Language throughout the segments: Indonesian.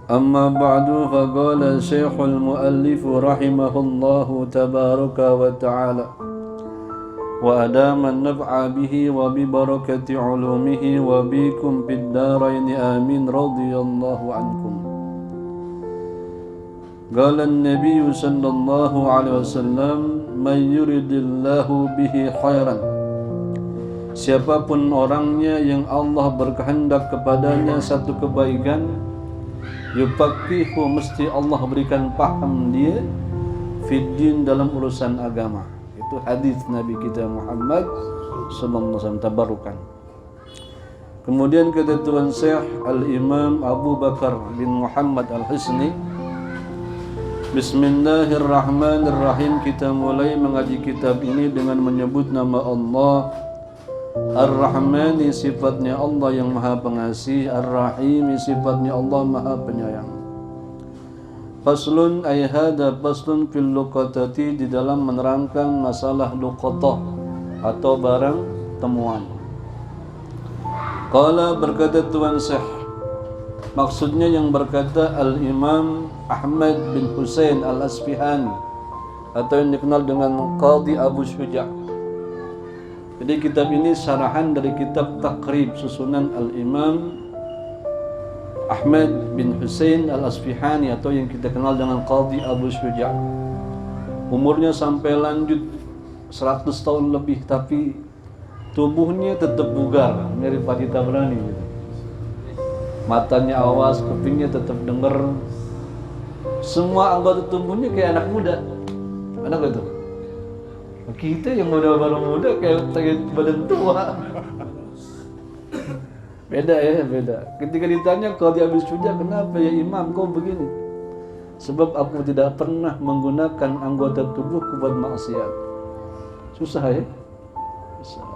أما بعد فقال الشيخ المؤلف رحمه الله تبارك وتعالى وأدام النفع به وببركة علومه وبكم في الدارين آمين رضي الله عنكم. قال النبي صلى الله عليه وسلم من يرد الله به خيرا, siapapun orangnya yang Allah berkehendak kepadanya satu kebaikan, yufaqihu, mesti Allah berikan paham dia fiddin, dalam urusan agama. Itu hadis Nabi kita Muhammad sallallahu alaihi wasallam, tabarukan. Kemudian kata Tuan Syekh Al-Imam Abu Bakar bin Muhammad Al-Hisni, Bismillahirrahmanirrahim, kita mulai mengaji kitab ini dengan menyebut nama Allah Ar-Rahmani, sifatnya Allah yang maha pengasih, Ar-Rahimi, sifatnya Allah maha penyayang. Faslun ay hada faslun fil luqatati, di dalam menerangkan masalah luqatah atau barang temuan. Qala, berkata Tuan Syekh, maksudnya yang berkata Al-Imam Ahmad bin Husain Al-Asfihani, atau yang dikenal dengan Qadhi Abu Syuja'. Jadi kitab ini syarahan dari kitab Taqrib susunan Al-Imam Ahmad bin Husain Al-Asfihani, atau yang kita kenal dengan Qadhi Abu Syuja'. Umurnya sampai lanjut 100 tahun lebih, tapi tubuhnya tetap bugar, mirip Pak Tabrani gitu. Matanya awas, kupingnya tetap dengar. Semua anggota tubuhnya kayak anak muda. Anak itu. Kita yang baru muda kayak badan tua. Beda ya, beda. Ketika ditanya Qadhi Abu Syuja', kenapa ya Imam kau begini? Sebab aku tidak pernah menggunakan anggota tubuhku buat maksiat. Susah ya? Susah.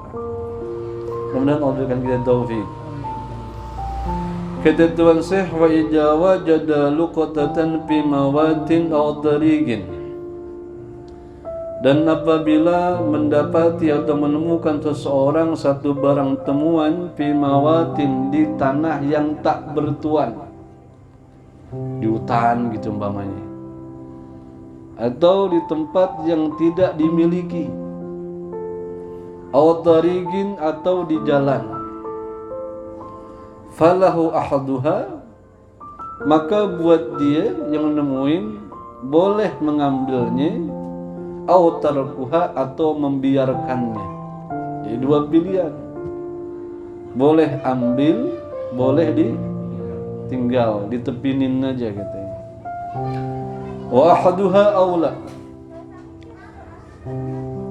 Kemudian Allah berikan kita taufik. Kata Tuan Syekh, wa ijawa jada luqatatan fi mawatin aw tariqin, dan apabila mendapati atau menemukan seseorang satu barang temuan fi mawatin, di tanah yang tak bertuan, di hutan gitu umpamanya, atau di tempat yang tidak dimiliki, aw tariqin, atau di jalan, falahu ahaduha, maka buat dia yang nemuin boleh mengambilnya, au tarkuha, atau membiarkannya. Jadi dua pilihan, boleh ambil, boleh ditinggal, ditepinin aja katanya. Wa ahaduha aula,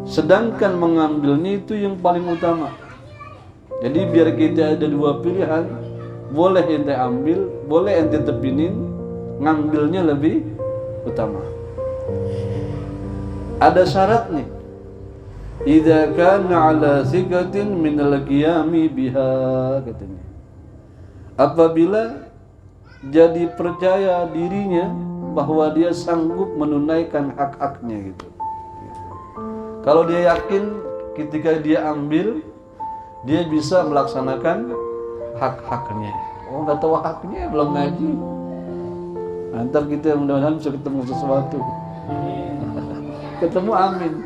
sedangkan mengambilnya itu yang paling utama. Jadi biar kita ada dua pilihan, boleh ente ambil, boleh ente tepinin, ngambilnya lebih utama. Ada syarat nih. Idza kana ala thiqatin min al-qiyami biha, katanya. Apabila jadi percaya dirinya bahwa dia sanggup menunaikan hak-haknya gitu. Kalau dia yakin ketika dia ambil, dia bisa melaksanakan hak-haknya. Oh, nggak tahu haknya, belum ngaji. Ntar kita mudah-mudahan bisa ketemu sesuatu. Ketemu, amin.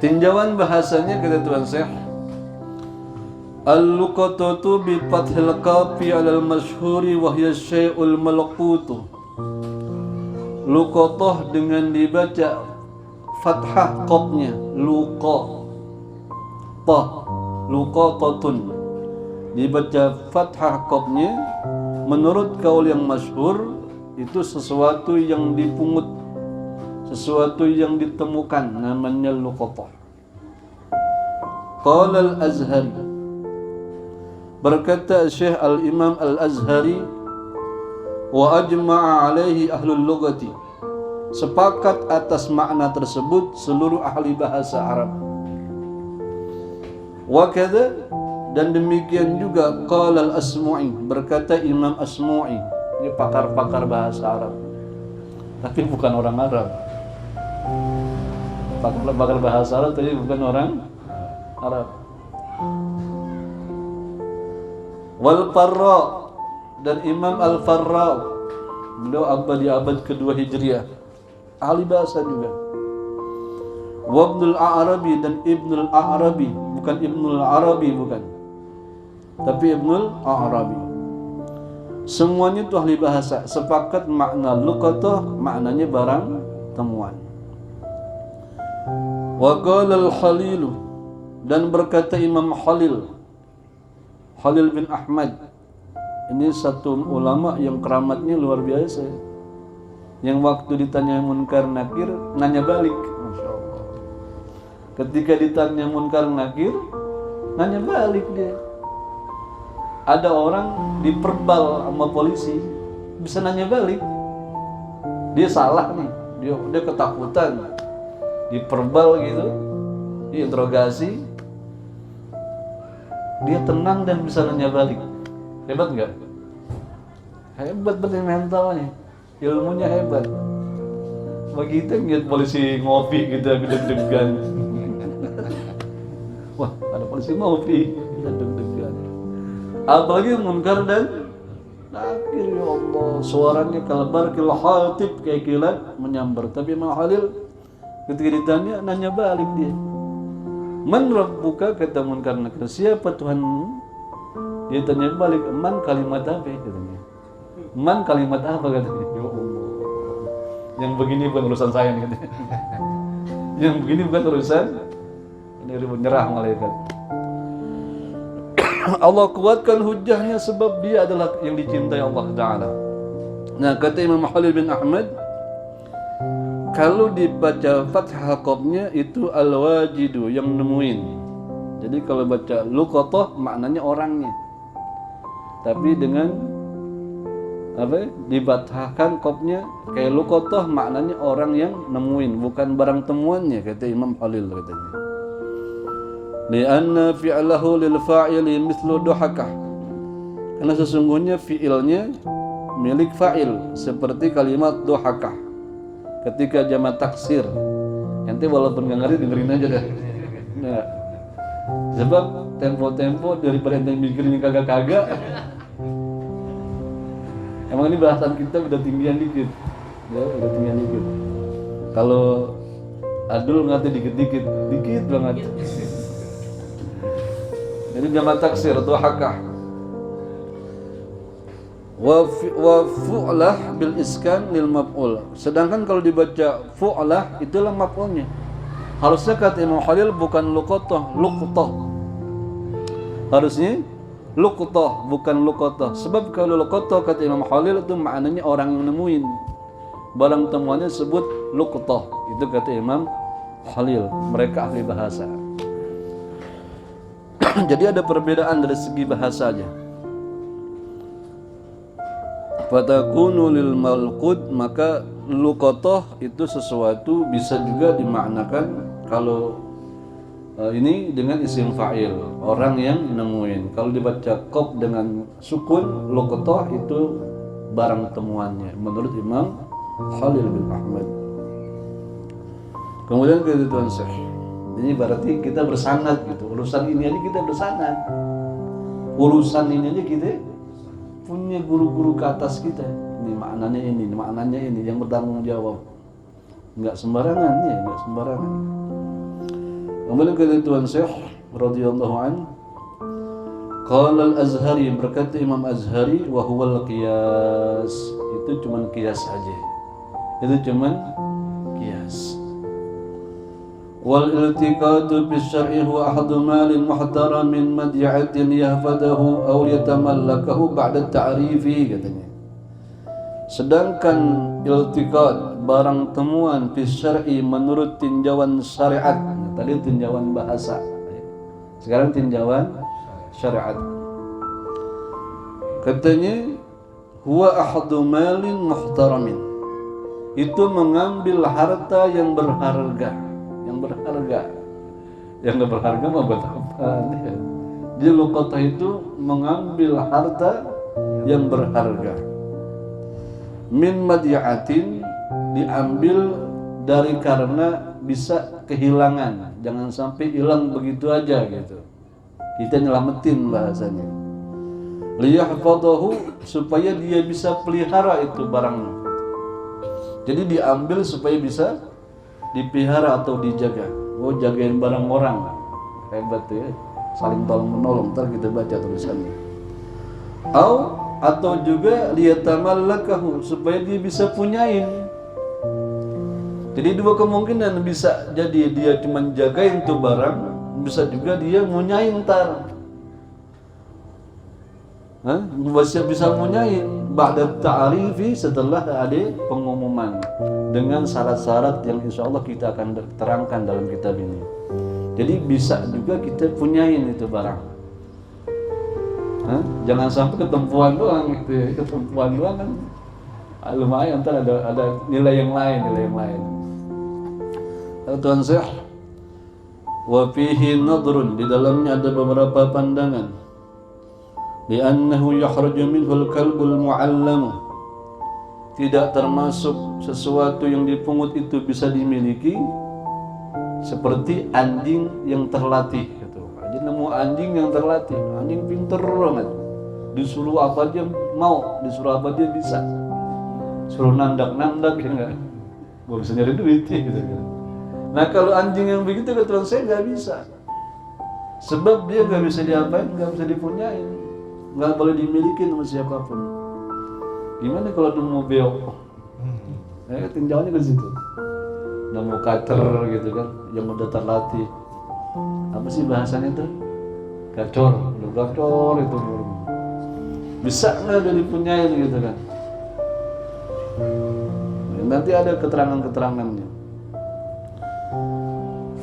Tinjauan bahasanya kata Tuan Syekh, al-luqatatu bi fathil qafi 'alal masyhuri wa hiya syai'ul malqutu. Luqatah dengan dibaca fathah qafnya, luqatah, luqatatun, dibaca fathah qafnya, menurut kaul yang masyhur itu sesuatu yang dipungut, sesuatu yang ditemukan, namanya luqatah. Qala al-Azhari, berkata Syekh Al-Imam Al-Azhari, wa ajma'a alaihi ahlul lughati, sepakat atas makna tersebut seluruh ahli bahasa Arab. Wa kadza, dan demikian juga qala al-Asmu'i, berkata Imam Asmu'i, ini pakar-pakar bahasa Arab, tapi bukan orang Arab. Pakar bahasa Arab tapi bukan orang Arab. Wal Farra dan Imam Al-Farra, beliau di abad kedua Hijriah, ahli bahasa juga. Wa Ibnul Arabi dan Ibnul Arabi, bukan Ibnul Arabi, bukan, tapi Ibnul Arabi. Semuanya itu ahli bahasa, sepakat makna luqatah maknanya barang temuan. Wa qala al-Khalil, dan berkata Imam Khalil bin Ahmad, ini satu ulama yang keramatnya luar biasa, yang waktu ditanya Munkar Nakir nanya balik. Masya Allah. Ketika ditanya Munkar Nakir nanya balik dia. Ada orang diperbal sama polisi bisa nanya balik, dia salah nih, dia ketakutan, diperbal gitu, diinterogasi, dia tenang dan bisa nanya balik. Hebat nggak? Hebat betul mentalnya, ilmunya hebat. Begitu ngeliat polisi ngopi gitu, deg-degan. Wah, ada polisi ngopi, kita deg-degan. Apalagi Munkar dan Nakir, ya Allah, suaranya kalebar kilhatib kayak kilat menyambar. Tapi Imam Khalil ketika ditanya nanya balik dia. Man rabbuka, kata Munkar Nakir, siapa Tuhanmu? Dia tanya balik, man kalimat apa katanya? Man kalimat apa katanya? Ya Allah, yang begini bukan urusan saya nih katanya. Yang begini bukan urusan, ini menyerah malaikat. Allah kuatkan hujahnya sebab dia adalah yang dicintai Allah Ta'ala. Nah, kata Imam Khalil bin Ahmad, kalau dibaca fathah qafnya itu al-wajidu, yang nemuin. Jadi kalau baca luqatah maknanya orangnya, tapi dengan dibathahkan qafnya kayak luqatah maknanya orang yang nemuin, bukan barang temuannya, kata Imam Khalil katanya. Lianna fi'lahu lil fa'ili mithlu duhakah, karena sesungguhnya fi'ilnya milik fa'il seperti kalimat duhakah ketika jamak taksir. Nanti walaupun nggak ngerti dengerin aja dah. Nah, sebab tempo-tempo daripada ente mikirin kagak-kagak, emang ini bahasan kita udah tinggian dikit, ya udah tinggian dikit. Kalau Adul ngerti dikit banget. Jadi jamak taksir duhakah. Wa fu'lah bil iskan lil maf'ul. Sedangkan kalau dibaca fu'lah itulah maf'ulnya. Harusnya kata Imam Khalil bukan luqatah, luqtah. Harusnya luqtah bukan luqatah. Sebab kalau luqatah kata Imam Khalil itu maknanya orang yang nemuin. Barang temuannya sebut luqtah. Itu kata Imam Khalil. Mereka ahli bahasa. Jadi ada perbedaan dari segi bahasanya. Fatakunu lil malqud, maka luqatah itu sesuatu bisa juga dimaknakan kalau ini dengan isim fa'il, orang yang nemuin. Kalau dibaca qaf dengan sukun, luqatah itu barang temuannya menurut Imam Khalil bin Ahmad. Kemudian ke Tuan Syekh, ini berarti kita bersanad gitu. Urusan ini aja kita bersanad. Urusan ini aja kita punya guru-guru ke atas kita. Ini maknanya ini yang bertanggung jawab. Enggak sembarangan ya, enggak sembarangan. Kemudian ke Tuan Syekh radhiyallahu an, qala al-Azhari, berkata Imam Azhari, wa huwa al-qiyas, itu cuman qiyas saja. Itu cuman qiyas. Wal iltiqatu bis syar'i huwa ahadu malin muhtaramin mad'atin yahfadahu aw yatamallakahu ba'da ta'rifi, katanya. Sedangkan iltiqat barang temuan bis syar'i menurut tinjauan syariat. Tadi tinjauan bahasa, sekarang tinjauan syariat. Katanya huwa ahadu malin muhtaramin, itu mengambil harta yang berharga. Yang gak berharga mah buat apa? Di luqatah itu mengambil harta yang berharga. Min madi'atin, diambil dari karena bisa kehilangan, jangan sampai hilang begitu aja gitu. Kita nyelamatin bahasanya. liyahfadhahu, supaya dia bisa pelihara itu barangnya. Jadi diambil supaya bisa dipelihara atau dijaga. Oh, jagain barang orang, hebat tuh ya, saling tolong menolong. Ntar kita baca tulisannya. Atau juga liyatamallakahu, supaya dia bisa punyain. Jadi dua kemungkinan, bisa jadi dia cuma jagain tuh barang, bisa juga dia munyain ntar. Bisa munyain ba'da ta'arifi, setelah ada pengumuman dengan syarat-syarat yang insya Allah kita akan terangkan dalam kitab ini. Jadi bisa juga kita punyain itu barang. Jangan sampai ketempuan doang gitu ya. Ketempuan doang kan lumayan, ntar ada nilai yang lain. Tuan Syekh, wa fihi nadrun, di dalamnya ada beberapa pandangan. Li'annahu yakhruju minhul kalbul mu'allamu, tidak termasuk sesuatu yang dipungut itu bisa dimiliki seperti anjing yang terlatih gitu. Jadi nemu anjing yang terlatih, anjing pinter banget, disuruh apa aja mau, disuruh apa aja bisa, suruh nandak ya enggak, gua bisa nyari duit gitu kan. Nah kalau anjing yang begitu kebetulan saya nggak bisa, sebab dia nggak bisa diapain, nggak bisa dipunyain, nggak boleh dimiliki sama siapapun. Gimana kalau nemu beok? Tinjaunya ke situ. Nemu cutter gitu kan, yang udah terlatih. Apa sih bahasanya tuh? Gacor itu. Bisa nggak udah dipunyain gitu kan? Nanti ada keterangannya.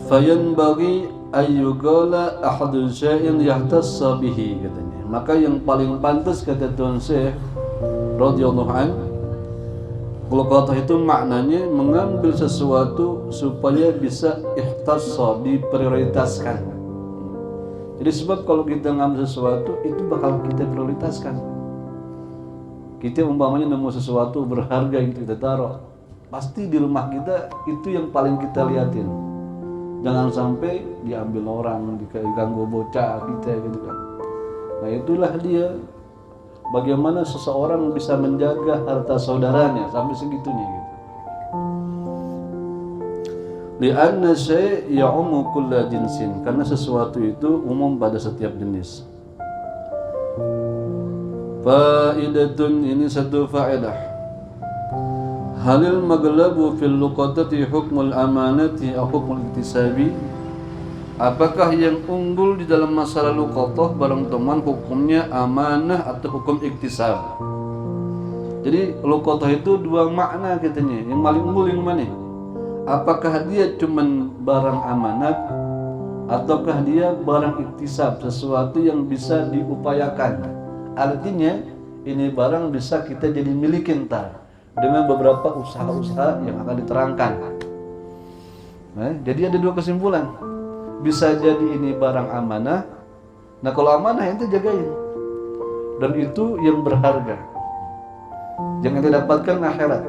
Fayanbaghi ayyugala ahadu syai'in yahtassa bihi, katanya. Maka yang paling pantas, kata Tuan Syekh radhiyallahu anhu, luqatah itu maknanya mengambil sesuatu supaya bisa ihtassa, diprioritaskan. Jadi sebab kalau kita ngambil sesuatu itu bakal kita prioritaskan. Kita umpamanya nemu sesuatu berharga gitu, kita taruh, pasti di rumah kita itu yang paling kita liatin. Jangan sampai diambil orang, diganggu bocah kita gitu kan. Nah itulah dia, bagaimana seseorang bisa menjaga harta saudaranya sampai segitunya gitu. Li'anna syai' ya'ummu kulla jinsin, karena sesuatu itu umum pada setiap jenis. Faidatun, ini satu faedah. Halil maglabu fil luqatati hukmul amanati atau hukmul iktisabi. Apakah yang unggul di dalam masalah luqatah barang teman hukumnya amanah atau hukum iktisab? Jadi luqatah itu dua makna katanya. Yang paling unggul yang mana? Apakah dia cuman barang amanat ataukah dia barang iktisab, sesuatu yang bisa diupayakan? Artinya ini barang bisa kita jadi milikin ntar dengan beberapa usaha-usaha yang akan diterangkan. Jadi ada dua kesimpulan. Bisa jadi ini barang amanah. Nah kalau amanah ente jagain, dan itu yang berharga, jangan ente dapatkan akhirat.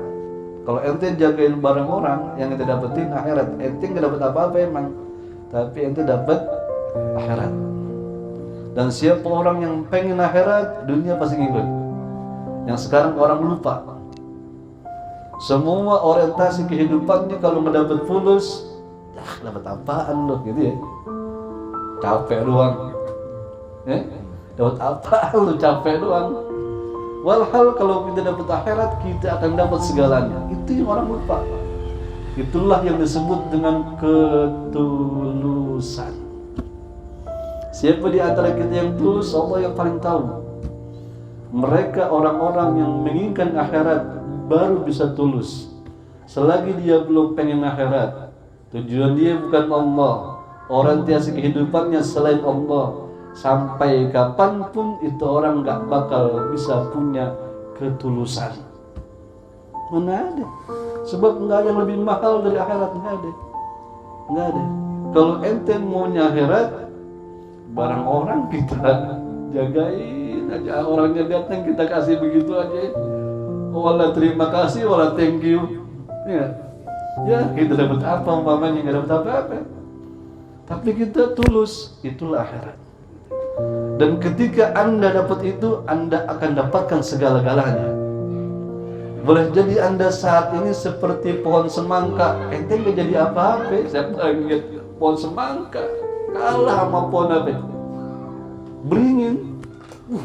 Kalau ente jagain barang orang, yang ente dapetin akhirat. Ente nggak dapat apa-apa emang, tapi ente dapat akhirat. Dan siapa orang yang pengen akhirat, dunia pasti ngikut. Yang sekarang orang lupa, semua orientasi kehidupannya kalau mendapat fulus, dapat apaan loh gitu ya, capek doang. Dapat apaan lo, capek doang. Walhal kalau kita dapat akhirat, kita akan dapat segalanya. Itu yang orang lupa. Itulah yang disebut dengan ketulusan. Siapa di antara kita yang tulus, Allah yang paling tahu. Mereka orang-orang yang menginginkan akhirat baru bisa tulus. Selagi dia belum pengen akhirat, tujuan dia bukan Allah, orientasi kehidupannya selain Allah, sampai kapanpun itu orang gak bakal bisa punya ketulusan. Mana ada? Sebab nggak ada yang lebih mahal dari akhirat, nggak ada. Kalau ente maunya akhirat, barang orang kita jagain aja, orangnya datang kita kasih begitu aja. Wala terima kasih, wala thank you. Ya kita dapat apa umpamanya, nggak dapat apa-apa. Tapi kita tulus, itulah akhirat. Dan ketika Anda dapat itu, Anda akan dapatkan segala-galanya. Boleh jadi Anda saat ini seperti pohon semangka, ente nggak jadi apa-apa. Siapa yang lihat pohon semangka kalah sama pohon apa? Beringin.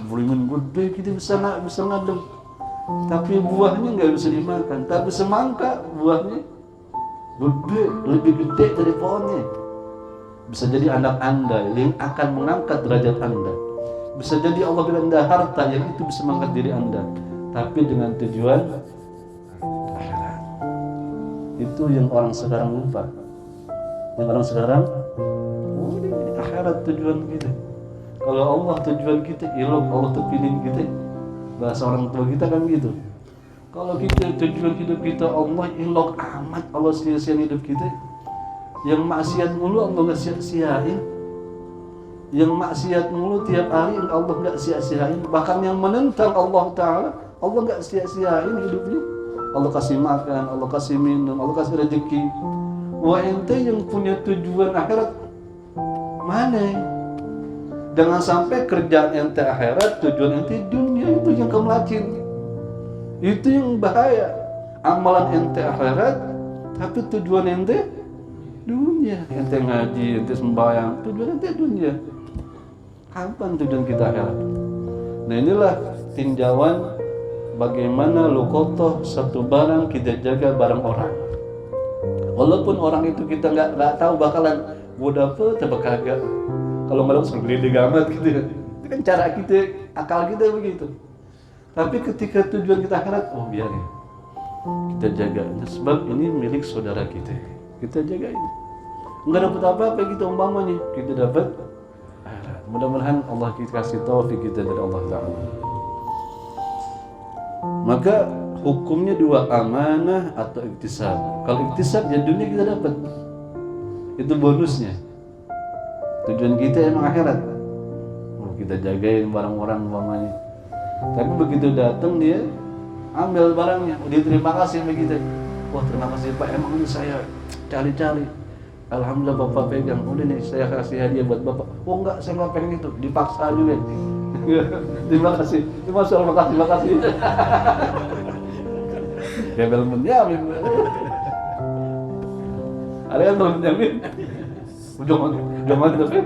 Beringin gede kita bisa ngadem. Tapi buahnya nggak bisa dimakan. Tapi semangka buahnya gede, lebih gede dari pohonnya. Bisa jadi anak Anda yang akan mengangkat derajat Anda. Bisa jadi Allah beri Anda harta yang itu bisa mengangkat diri Anda. Tapi dengan tujuan akhirat. Itu yang orang sekarang lupa. Yang orang sekarang, ini akhirat tujuan kita. Kalau Allah tujuan kita, ilmu Allah terpilih kita. Bahasa orang tua kita kan gitu. Kalau kita tujuan hidup kita Allah, ilok amat Allah sia-siain hidup kita. Yang maksiat mulu Allah nggak sia-siain. Yang maksiat mulu tiap hari Allah nggak sia-siain. Bahkan yang menentang Allah Ta'ala, Allah nggak sia-siain hidupnya. Allah kasih makan, Allah kasih minum, Allah kasih rezeki. Wah ente yang punya tujuan akhirat mana? Jangan sampai kerjaan ente akhirat, tujuan ente dunia, itu yang kemelacin. Itu yang bahaya. Amalan ente akhirat, tapi tujuan ente dunia. Ente ngaji, ente sembahyang, tujuan ente dunia. Kapan tujuan kita akhirat? Nah inilah tinjauan bagaimana lukotoh satu barang kita jaga barang orang. Walaupun orang itu kita nggak tahu bakalan gue dapet apa kagak. Kalau nggak langsung gede gamat gitu ya. Itu kan cara kita, akal kita begitu. Tapi ketika tujuan kita akhirat, oh biarin kita jaga. Sebab ini milik saudara kita. Kita jaga ini. Nggak dapat apa-apa kita umpamanya, kita dapat akhirat. Mudah-mudahan Allah kita kasih taufik kita dari Allah Ta'ala. Maka hukumnya dua, amanah atau iktisab. Kalau iktisab ya dunia kita dapat, itu bonusnya. Tujuan kita emang akhirat. Kita jagain barang orang umpamanya. Tapi begitu datang dia ambil barangnya, dia terima kasih begitu. Wah terima kasih Pak, emang ini saya cari-cari. Alhamdulillah Bapak pegang. Udah nih saya kasih hadiah buat Bapak. Oh enggak, saya nggak pengen itu, dipaksa juga. Terima kasih, terima kasih. Gembel menjamin. Ada yang belum menjamin? Jangan tapi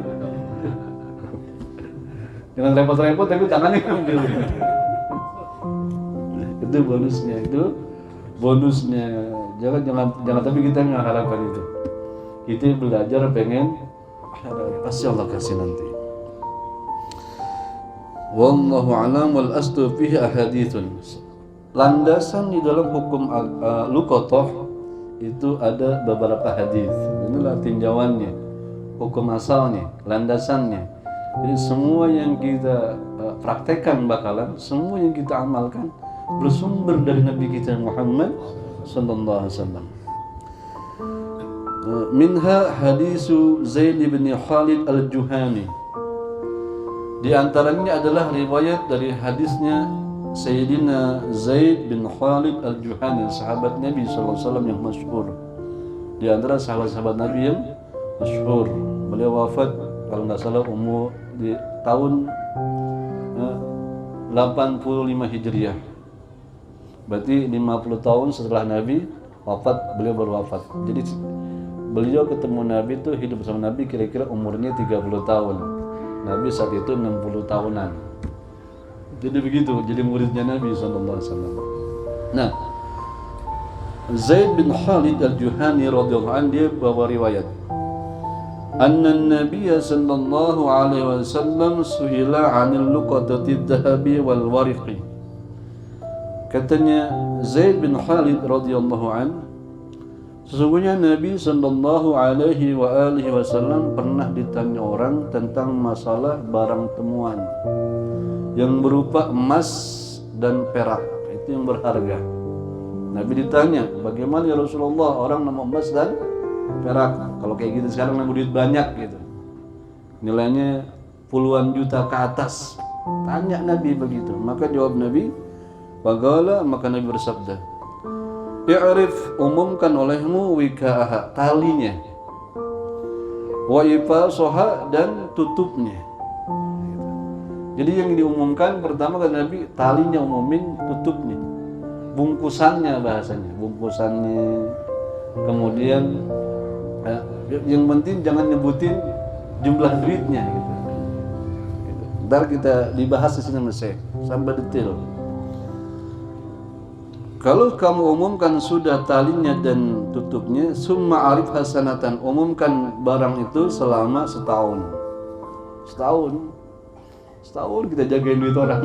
jangan repot-repot tapi tangannya ambil. Itu bonusnya. Jangan tapi kita nggak harapkan itu. Kita belajar pengen pasti Allah kasih nanti. Wallahu a'lam wal aslu fihi ahaditsun. Landasan di dalam hukum luqathah itu ada beberapa hadis. Inilah tinjauannya, hukum asalnya, landasannya. Jadi semua yang kita praktekkan bakalan, semua yang kita amalkan bersumber dari Nabi kita Muhammad sallallahu alaihi wasallam. Minha hadisu Zaid bin Khalid al-Juhani. Di antaranya adalah riwayat dari hadisnya Sayyidina Zaid bin Khalid al-Juhani, sahabat Nabi SAW yang masyhur. Di antara sahabat-sahabat Nabi yang masyhur. Beliau wafat kalau nggak salah umur di tahun 85 Hijriah. Berarti 50 tahun setelah Nabi wafat, beliau baru wafat. Jadi beliau ketemu Nabi itu hidup bersama Nabi kira-kira umurnya 30 tahun. Nabi saat itu 60 tahunan. Jadi begitu, jadi muridnya Nabi SAW. Nah, Zaid bin Khalid al-Juhani radhiyallahu anhu dia bawa riwayat. Anna Nabiy sallallahu alaihi wasallam suhila 'anil luqatati adh-dhahabi wal wariqi. Katanya Zaid bin Khalid radhiyallahu anhu, sesungguhnya Nabi sallallahu alaihi wasallam pernah ditanya orang tentang masalah barang temuan yang berupa emas dan perak, itu yang berharga. Nabi ditanya, bagaimana ya Rasulullah orang nemu emas dan perak? Kalau kayak gitu sekarang nemu duit banyak gitu, nilainya puluhan juta ke atas. Tanya Nabi begitu, maka jawab Nabi, bagala, maka Nabi bersabda, i'rif, umumkan olehmu wika'aha, talinya, wa ifasoha, dan tutupnya. Jadi yang diumumkan pertama kata Nabi, talinya umumin, tutupnya, bungkusannya bahasanya, bungkusannya. Kemudian yang penting jangan nyebutin jumlah duitnya gitu. Ntar kita dibahas di sini Mas sampai detail. Kalau kamu umumkan sudah talinya dan tutupnya, summa arif hasanatan, umumkan barang itu selama setahun. Setahun kita jagain duit orang.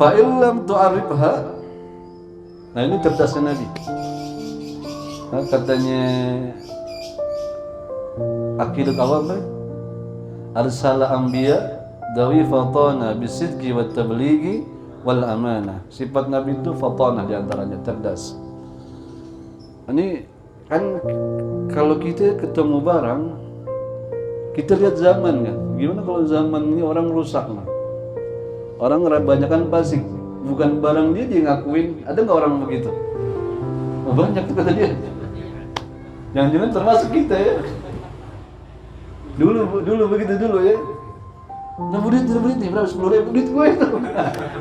Fa illam tu'arifha. Nah ini cerdasnya Nabi. Nah, katanya Aqidat awal arsala anbiya dawi fatana bisidqi wat tablighi wal amanah. Sifat Nabi itu fatana diantaranya cerdas. Ini kan kalau kita ketemu barang, kita lihat zaman kan. Gimana kalau zaman ini orang rusak nah? Orang kebanyakan fasik, bukan barang dia ngakuin. Ada nggak orang begitu? Oh, banyak kata dia. Jangan-jangan termasuk kita ya. Dulu begitu dulu ya. Nah duit nih berapa 10.000 duit gue itu.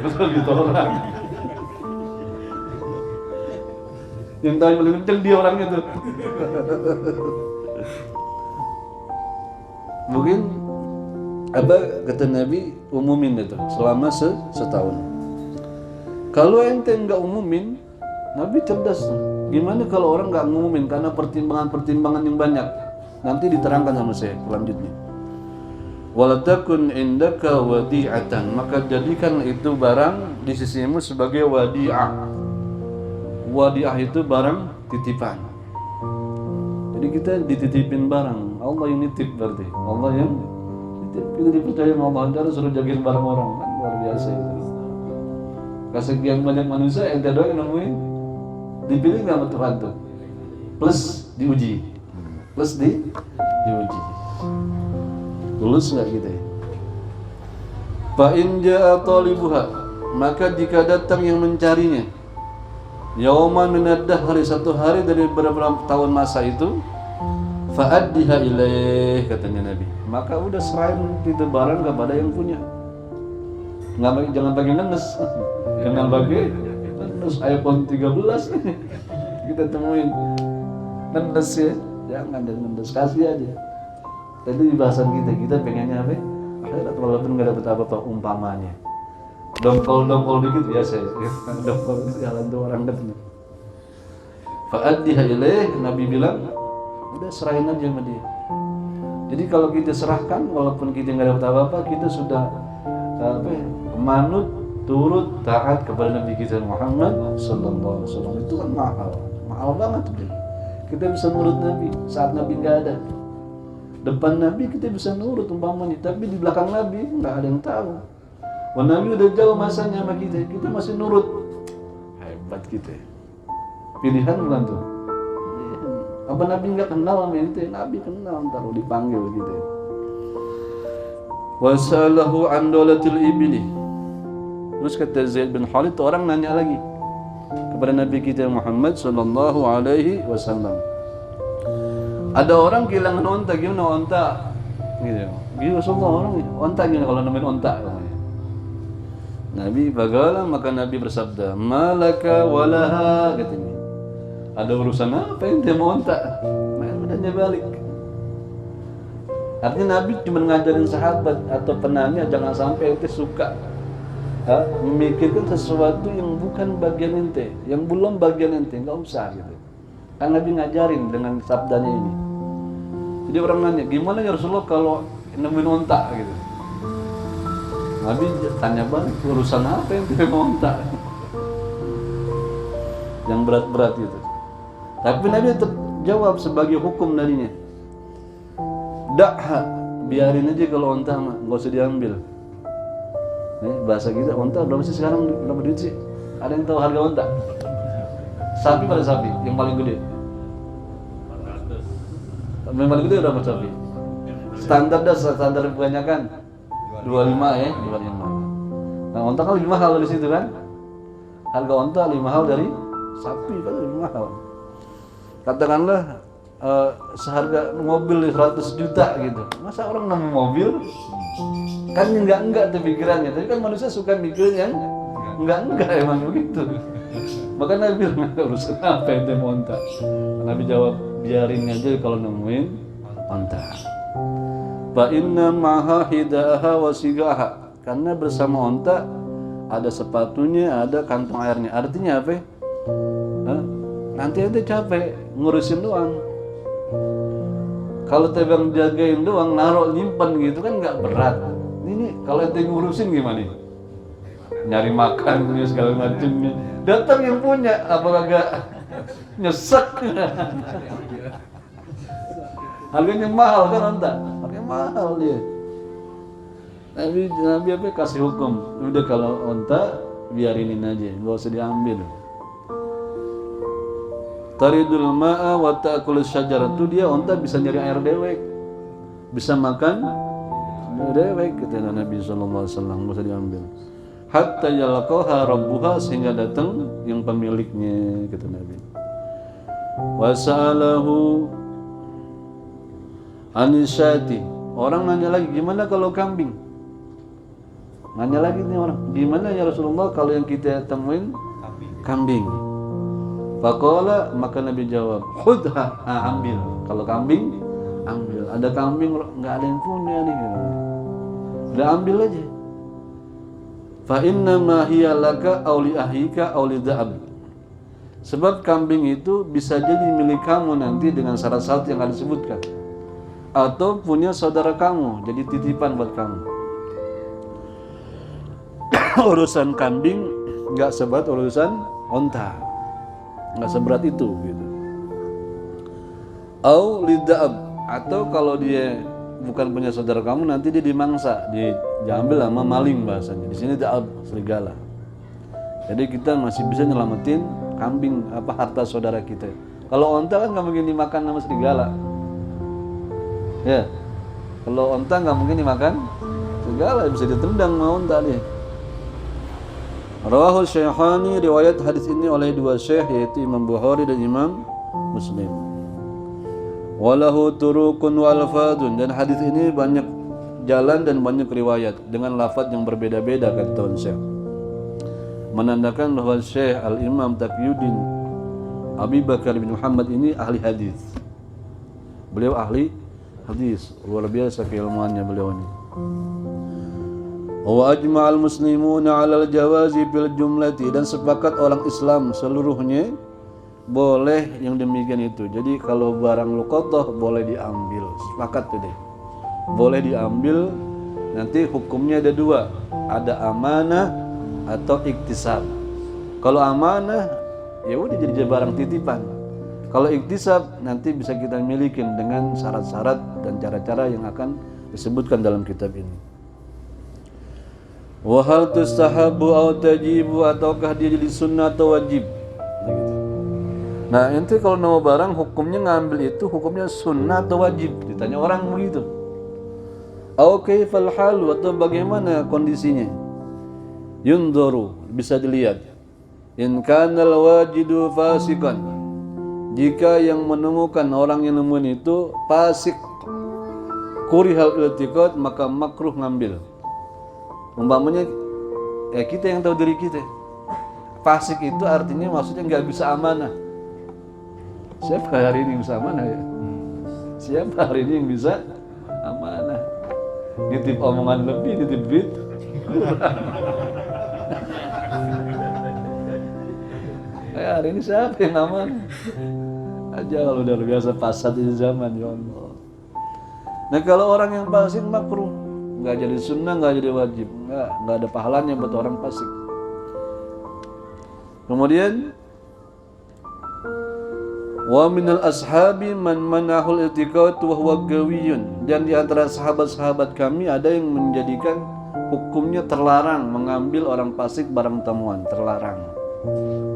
Betul gitu orang. Yang tahu paling kenceng dia orangnya tuh. Mungkin apa kata Nabi umumin itu selama setahun. Kalau ente nggak umumin, Nabi cerdas. Gimana kalau orang nggak ngumumin karena pertimbangan yang banyak? Nanti diterangkan sama saya selanjutnya. Walatakun indaka wadi'atan, maka jadikan itu barang di sisimu sebagai wadi'ah. Wadi'ah itu barang titipan. Jadi kita dititipin barang. Allah yang nitip berarti. Allah yang nitip. Kita dipercaya sama Allah, cara suruh jagain barang orang kan luar biasa itu. Kesekian banyak manusia yang tidak doang nemuin, dipilih nggak sama Tuhan tuh? Plus diuji. Plus diuji. Lulus nggak gitu ya? Fa in jaa talibuha, maka jika datang yang mencarinya, yauman min ad-dahri, satu hari dari beberapa tahun masa itu, fa'addiha ilaih, katanya Nabi. Maka udah serahin itu barang kepada yang punya. Jangan pakai ngenes. Jangan pakai ngenes iPhone 13 kita temuin ngenes ya. Jangan dan ngenes, kasih aja. Tadi di bahasan kita pengennya apa? Akhirat walaupun nggak dapat apa-apa umpamanya. Dongkol dikit biasa ya. Dongkol jalan tuh orang katanya. Fa'addiha ilaih, Nabi bilang, udah serahin aja sama dia. Jadi kalau kita serahkan, walaupun kita nggak dapat apa-apa, kita sudah manut, turut, taat kepada Nabi kita Muhammad Sallallahu Alaihi Wasallam. Itu kan mahal banget tuh. Kita bisa nurut Nabi saat Nabi nggak ada. Depan Nabi kita bisa nurut umpamanya, tapi di belakang Nabi nggak ada yang tahu. Wah, Nabi udah jauh masanya sama kita masih nurut. Hebat kita. Pilihan bukan tuh. Apa Nabi nggak kenal sama itu? Nabi kenal, ntar dipanggil gitu. Wasalahu an dolatil ibili. Terus kata Zaid bin Khalid, orang nanya lagi kepada Nabi kita Muhammad Sallallahu Alaihi Wasallam. Ada orang kehilangan onta, gimana onta? Gitu. Gitu Rasulullah orang onta gimana kalau nemuin onta? Nabi bagaimana? Maka Nabi bersabda, malaka walaha, katanya. Ada urusan apa yang dia mau onta? Badannya balik. Artinya Nabi cuma ngajarin sahabat atau penanya jangan sampai ente suka memikirkan sesuatu yang bukan bagian ente, yang belum bagian ente, nggak usah gitu. Kan Nabi ngajarin dengan sabdanya ini. Jadi orang nanya, gimana ya Rasulullah kalau nemuin onta gitu? Nabi tanya balik, urusan apa yang dia mau onta? Yang berat-berat gitu. Tapi Nabi tetap jawab sebagai hukum darinya. Dakha, biarin aja kalau onta mah, nggak usah diambil. Nih bahasa kita, onta berapa sih sekarang, berapa duit sih? Ada yang tahu harga onta? Sapi pada sapi, yang paling gede. Yang paling gede berapa sapi? Standar kebanyakan 25 ya, 25. Nah onta kan lebih mahal dari situ kan? Harga onta lebih mahal dari sapi kan lebih mahal. Katakanlah seharga mobil 100 juta gitu. Masa orang nemu mobil? Kan enggak tuh pikirannya. Tapi kan manusia suka mikir yang enggak emang begitu. Maka Nabi bilang, urusan apa ente mau onta? Nabi jawab, biarin aja kalau nemuin onta. Fa inna maha hidaha wa sigaha. Karena bersama onta ada sepatunya, ada kantong airnya. Artinya apa? Nanti ente capek ngurusin doang. Kalau tebang jagain doang, naruh nyimpen gitu kan nggak berat. Ini kalau ente ngurusin gimana? Nyari makan segala macamnya. Datang yang punya, apa kagak nyesek? Harganya mahal kan onta? Harganya mahal dia. Nabi apa kasih hukum? Udah kalau onta biarinin aja, nggak usah diambil. Taridul ma'a wa ta'kulus syajaratu, dia onta bisa nyari air dewek, bisa makan dewek, kata Nabi sallallahu alaihi wasallam, enggak usah diambil. Hatta yalqaha rabbuha, sehingga datang yang pemiliknya, kata Nabi. Wa sa'alahu anisyati, orang nanya lagi, gimana kalau kambing? Nanya lagi nih orang, gimana ya Rasulullah kalau yang kita temuin kambing? Faqala, maka Nabi jawab, khudha, ambil. Kalau kambing, ambil. Ada kambing nggak ada yang punya nih, udah ambil aja. Fa inna ma hiya laka aw li ahlika aw li dha'ab. Sebab kambing itu bisa jadi milik kamu nanti dengan syarat-syarat yang akan disebutkan, atau punya saudara kamu jadi titipan buat kamu. Urusan kambing nggak seberat urusan onta, nggak seberat itu gitu. Au lidab, atau kalau dia bukan punya saudara kamu, nanti dia dimangsa, diambil sama maling bahasanya. Di sini da'ab, serigala. Jadi kita masih bisa nyelamatin kambing, apa harta saudara kita. Kalau onta kan nggak mungkin dimakan sama serigala. Ya, kalau onta nggak mungkin dimakan serigala, bisa ditendang sama onta dia. Rawahu Syekhani, riwayat hadis ini oleh dua syekh, yaitu Imam Bukhari dan Imam Muslim. Walahu turukun wa alfadun, dan hadis ini banyak jalan dan banyak riwayat dengan lafaz yang berbeda-beda, kata Syekh. Menandakan bahwa Syekh Al-Imam Taqiyuddin Abi Bakar bin Muhammad ini ahli hadis. Beliau ahli hadis, luar biasa keilmuannya beliau ini. Wa ajma'al muslimuna 'alal jawazi bil jumlati, dan sepakat orang Islam seluruhnya boleh yang demikian itu. Jadi kalau barang luqathah boleh diambil, sepakat tuh deh. Boleh diambil, nanti hukumnya ada dua, ada amanah atau iktisab. Kalau amanah ya udah jadi barang titipan. Kalau iktisab nanti bisa kita milikin dengan syarat-syarat dan cara-cara yang akan disebutkan dalam kitab ini. Wa hal tustahabu aw tajibu, ataukah dia jadi sunnah atau wajib? Nah, ente kalau nama barang hukumnya ngambil itu hukumnya sunnah atau wajib? Ditanya orang begitu. Aw kaifal halu, atau bagaimana kondisinya? Yunzaru, bisa dilihat. In kanal wajidu fasikan, jika yang menemukan, orang yang nemuin itu fasik, kurihal iltiqat, maka makruh ngambil. Umpamanya kita yang tahu diri kita, fasik itu artinya maksudnya nggak bisa amanah. Siapa hari ini bisa amanah ya? Siapa hari ini yang bisa amanah? Nitip omongan lebih, nitip duit hari ini siapa yang amanah? Aja kalau udah biasa fasad di zaman, ya Allah. Nah, kalau orang yang fasik makruh, nggak jadi sunnah, nggak jadi wajib, nggak ada pahalanya buat orang fasik. Kemudian wa minal ashabi man manahul iltiqat wa huwa gawiyun, dan di antara sahabat-sahabat kami ada yang menjadikan hukumnya terlarang mengambil orang fasik barang temuan, terlarang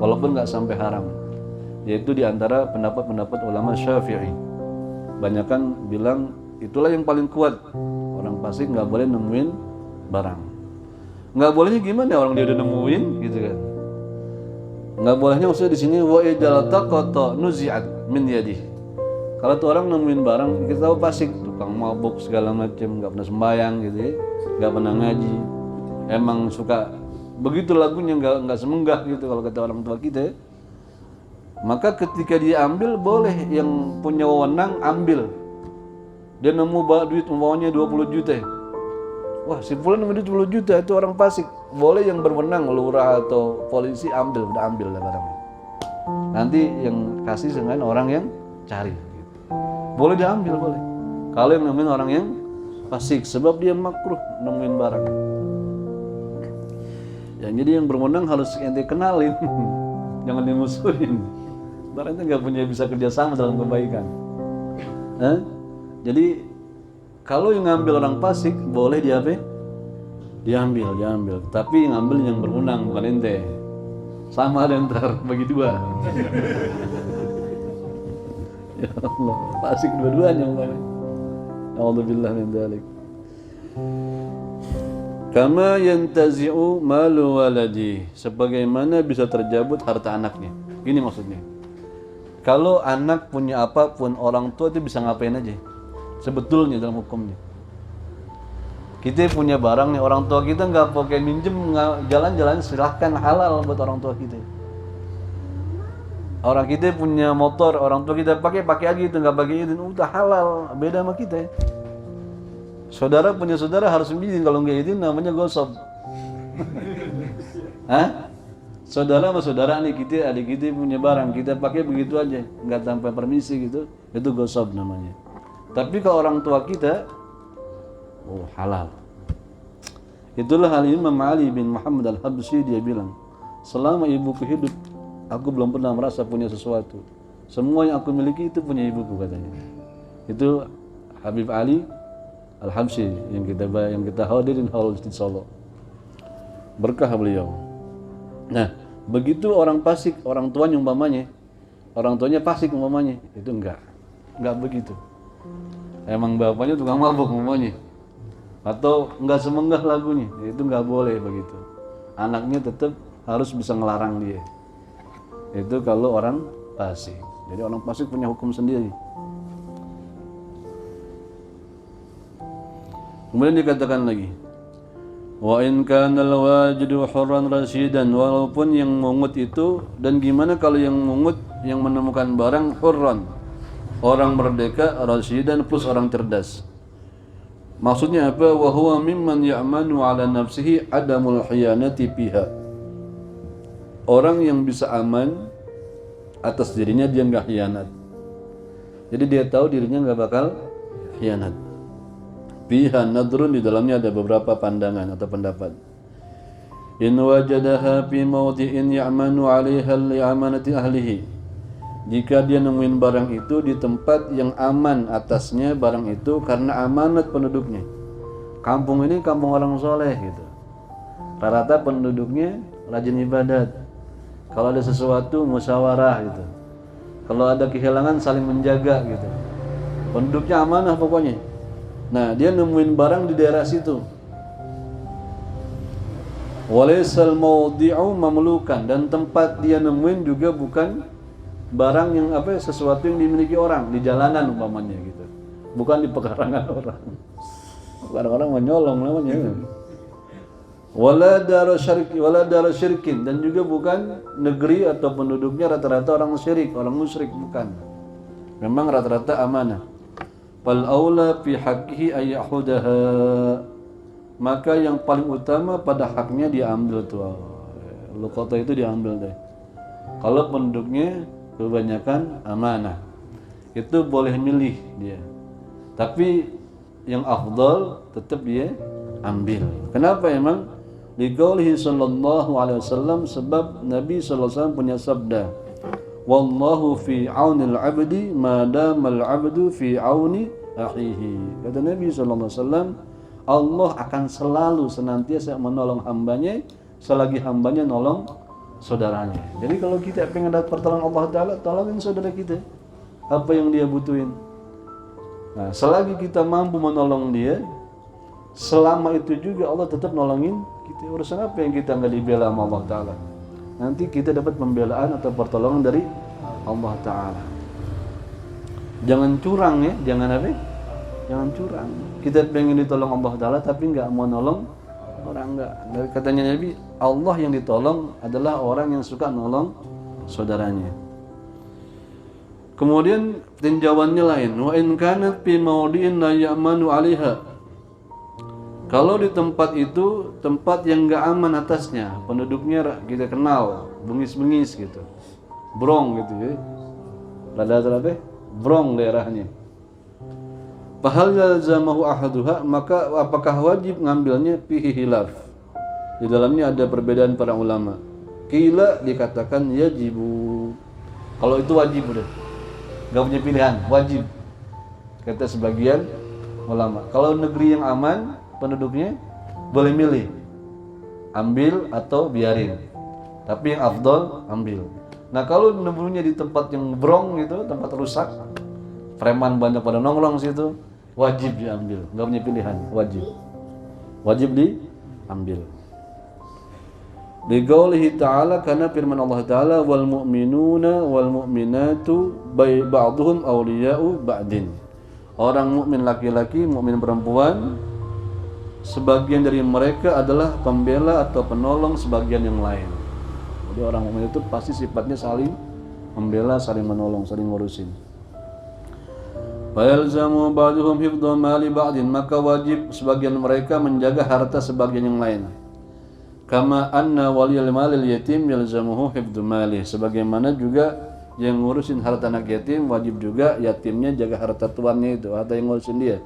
walaupun nggak sampai haram. Yaitu di antara pendapat-pendapat ulama Syafi'i, banyakan bilang itulah yang paling kuat, orang fasik nggak boleh nemuin barang. Nggak bolehnya gimana, orang dia udah nemuin gitu kan. Nggak bolehnya maksudnya di sini wa idal taqata nuzi'at min yadihi, Kalau tuh orang nemuin barang, kita tahu fasik, tukang mabuk segala macam, nggak pernah sembahyang gitu ya, nggak pernah ngaji, emang suka begitu lagunya, nggak semenggah gitu kalau kata orang tua kita. Maka ketika dia ambil, boleh yang punya wewenang ambil. Dia nemu duit umpamanya 20 juta. Wah, si fulan nemu duit 20 juta, itu orang fasik. Boleh yang berwenang, lurah atau polisi ambil, udah ambil lah barangnya. Nanti yang kasih dengan orang yang cari. Boleh diambil, boleh. Kalau yang nemuin orang yang fasik, sebab dia makruh nemuin barang. Ya, jadi yang berwenang harus ente kenalin, jangan dimusuhin. Barangnya nggak punya bisa kerjasama dalam kebaikan. Jadi kalau yang ngambil orang fasik, boleh diambil. Tapi ngambil yang berwenang, bukan ente. Sama ada ntar bagi dua. Ya Allah, fasik dua-duanya umpamanya. A'udzubillah min dzalik. Kama yantazi'u malu waladi, sebagaimana bisa terjabut harta anaknya. Gini maksudnya. Kalau anak punya apapun, orang tua itu bisa ngapain aja. Sebetulnya dalam hukumnya. Kita punya barang nih, orang tua kita nggak pakai minjem, jalan-jalan, silahkan, halal buat orang tua kita. Orang kita punya motor, orang tua kita pakai aja itu, nggak pakai izin, udah halal, beda sama kita. Saudara punya saudara harus izin, kalau nggak izin namanya gosop. Hah? Saudara sama saudara nih, adik kita punya barang, kita pakai begitu aja, nggak tanpa permisi gitu, itu gosop namanya. Tapi kalau orang tua kita, oh halal. Itulah hal Imam Ali bin Muhammad al-Habsyi, dia bilang, selama ibuku hidup, aku belum pernah merasa punya sesuatu. Semua yang aku miliki itu punya ibuku, katanya. Itu Habib Ali al-Habsyi yang kita hadirin haul di Solo. Berkah beliau. Nah, begitu orang fasik, orang tuanya umpamanya, orang tuanya fasik umpamanya, itu enggak begitu. Emang bapaknya tukang mabuk umpamanya, atau enggak semenggah lagunya, itu enggak boleh begitu. Anaknya tetap harus bisa ngelarang dia. Itu kalau orang fasik. Jadi orang fasik punya hukum sendiri. Kemudian dikatakan lagi, wa in kana al-wajidu hurran rasyidan, walaupun yang mungut itu, dan gimana kalau yang mungut yang menemukan barang hurran, orang merdeka, rasyidan plus orang cerdas. Maksudnya apa? Wa huwa mimman ya'manu ala nafsihi adamul khiyanati fiha. Orang yang bisa aman atas dirinya, dia enggak khianat. Jadi dia tahu dirinya enggak bakal khianat. Fiha nadrun, di dalamnya ada beberapa pandangan atau pendapat. In wajadaha fi mawdi'in ya'manu 'alaiha li'amanati ahlihi. Jika dia nemuin barang itu di tempat yang aman atasnya barang itu karena amanat penduduknya. Kampung ini kampung orang soleh gitu. Rata-rata penduduknya rajin ibadat. Kalau ada sesuatu musyawarah gitu. Kalau ada kehilangan saling menjaga gitu. Penduduknya amanah pokoknya. Nah, dia nemuin barang di daerah situ. Walaysal mawdi'u mamlukan, dan tempat dia nemuin juga bukan barang yang sesuatu yang dimiliki orang di jalanan umpamanya gitu. Bukan di pekarangan orang. Orang-orang menyolong namanya. Wala dara syirkin, dan juga bukan negeri atau penduduknya rata-rata orang syirik, orang musyrik, bukan. Memang rata-rata amanah. Fal aula fi haqqihi ay yahudaha, maka yang paling utama pada haknya diambil tuh. Luqata itu diambil deh. Kalau penduduknya kebanyakan amanah, itu boleh milih dia. Tapi yang afdal tetap dia ambil. Kenapa emang? Liqaulihi sallallahu alaihi wasallam, sebab Nabi sallallahu alaihi wasallam punya sabda, wallahu fi aunil abdi ma damal abdu fi auni akhihi. Kata Nabi sallallahu alaihi wasallam, Allah akan selalu senantiasa menolong hambanya selagi hambanya nolong saudaranya. Jadi kalau kita pengen dapat pertolongan Allah Ta'ala, tolongin saudara kita apa yang dia butuhin. Nah, selagi kita mampu menolong dia, selama itu juga Allah tetap nolongin kita. Urusan apa yang kita nggak dibela sama Allah Ta'ala? Nanti kita dapat pembelaan atau pertolongan dari Allah Ta'ala. Jangan curang ya, jangan apa? Jangan curang. Kita pengen ditolong Allah Ta'ala tapi nggak mau nolong orang, nggak. Katanya Nabi, Allah yang ditolong adalah orang yang suka nolong saudaranya. Kemudian tinjauannya lain, wa in kanat fi mawdi'in la ya'manu 'alaiha. Kalau di tempat itu tempat yang nggak aman atasnya, penduduknya kita kenal, bengis-bengis gitu, brong gitu ya, rada apa? Brong daerahnya. Fahal yalzamahu ahaduha, maka apakah wajib ngambilnya? Fihi hilaf, di dalamnya ada perbedaan para ulama. Qila dikatakan yajibu, kalau itu wajib udah, nggak punya pilihan, wajib kata sebagian ulama. Kalau negeri yang aman penduduknya boleh milih, ambil atau biarin, tapi yang afdol ambil. Nah kalau nemunya di tempat yang brong gitu, tempat rusak, preman banyak pada nongkrong situ, wajib diambil, nggak punya pilihan, wajib diambil. Biqaulihi ta'ala, karena firman Allah Ta'ala, wal mu'minuna wal mu'minatu ba'duhum awliya'u ba'din. Orang mukmin laki-laki, mukmin perempuan, sebagian dari mereka adalah pembela atau penolong sebagian yang lain. Jadi orang mukmin itu pasti sifatnya saling membela, saling menolong, saling ngurusin. Fayalzamu ba'duhum hifdha mali ba'din, maka wajib sebagian mereka menjaga harta sebagian yang lain. Kama anna waliyal malil yatim yalzamuhu hifdhu mali, sebagaimana juga yang ngurusin harta anak yatim wajib juga yatimnya jaga harta tuannya itu, harta yang ngurusin dia.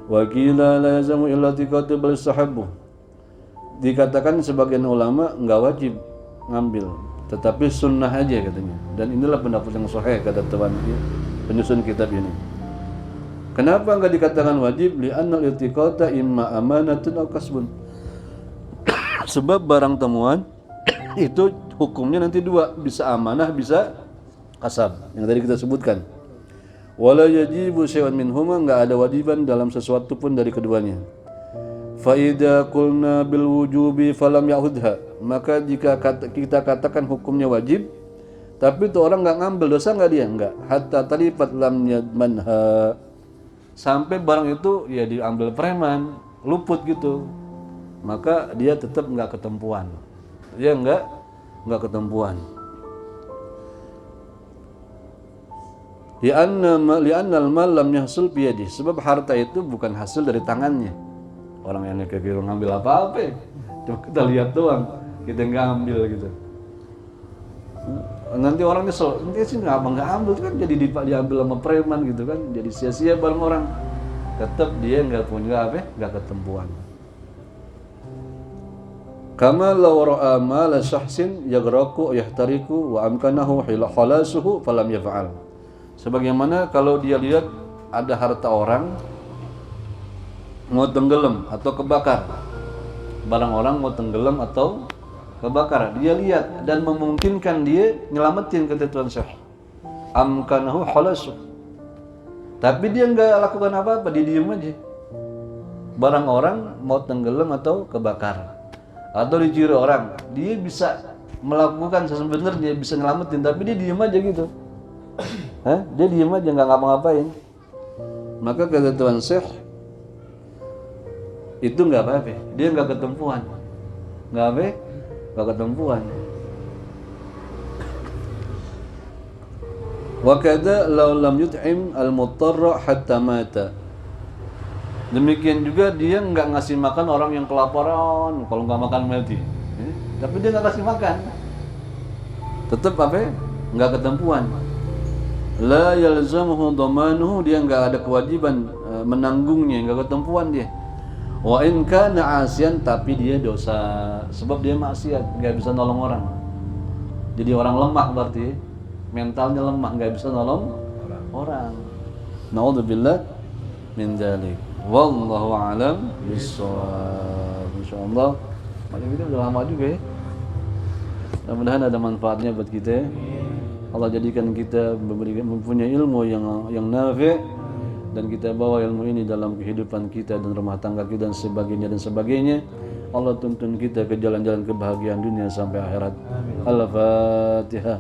Wa qila la yazamu illa tiqatu bal sahabu, dikatakan sebagian ulama enggak wajib ngambil, tetapi sunnah aja katanya. Dan inilah pendapat yang sahih kata tuan penyusun kitab ini. Kenapa enggak dikatakan wajib? Li'annal iltiqata imma amanatun aw kasbun. Sebab barang temuan itu hukumnya nanti dua, bisa amanah, bisa kasab, yang tadi kita sebutkan. Wala yajibu syai'un minhuma, enggak ada wajiban dalam sesuatu pun dari keduanya. Fa idza qulna bil wujubi falam ya'udha, maka jika kita katakan hukumnya wajib tapi itu orang enggak ngambil, dosa enggak dia? Enggak. Hatta talifat lam yadmanha, sampai barang itu ya diambil preman, luput gitu, maka dia tetap enggak ketempuan. Dia enggak ketempuan. Li'annal mal lam yahsul biyadi, sebab harta itu bukan hasil dari tangannya. Orang yang kira ngambil apa-apa, cuma kita lihat doang, kita enggak ambil gitu. Nanti orang nyesel, nanti sih enggak ambil kan jadi diambil sama preman gitu kan, jadi sia-sia barang orang. Tetap dia enggak punya apa, enggak ketempuan. Kama law ra'a mala syahsin yaghraku yahtariku wa amkanahu halasuhu falam yaf'al. Sebagaimana kalau dia lihat ada harta orang mau tenggelam atau kebakar, barang orang mau tenggelam atau kebakar, dia lihat dan memungkinkan dia nyelamatin, kata Tuan Syekh, amkanahu halasuhu, tapi dia enggak lakukan apa-apa, dia diam aja. Barang orang mau tenggelam atau kebakar atau dicuri orang, dia bisa melakukan sebenarnya, bisa nyelamatin, tapi dia diam aja gitu. Dia diam aja, nggak ngapa-ngapain. Maka kata Tuan Syekh, itu nggak apa-apa, dia nggak ketempuan, nggak ketempuan. Wa kadza law lam yut'im al-muttarra hatta mata. Demikian juga dia nggak ngasih makan orang yang kelaparan, kalau nggak makan mati. Tapi dia nggak kasih makan, tetap apa? Nggak ketempuan. La yalzamuhu dhamanuhu, dia nggak ada kewajiban menanggungnya, nggak ketempuan dia. Wa in kana asian, tapi dia dosa, sebab dia maksiat, nggak bisa nolong orang. Jadi orang lemah berarti, mentalnya lemah, nggak bisa nolong orang. Naudzubillah min dzalik. Wallahu a'lam bishawab. Insyaallah malam ini udah lama juga ya. Mudah-mudahan ada manfaatnya buat kita. Allah jadikan kita mempunyai ilmu yang nafi', dan kita bawa ilmu ini dalam kehidupan kita dan rumah tangga kita dan sebagainya. Allah tuntun kita ke jalan-jalan kebahagiaan dunia sampai akhirat. Al-Fatihah.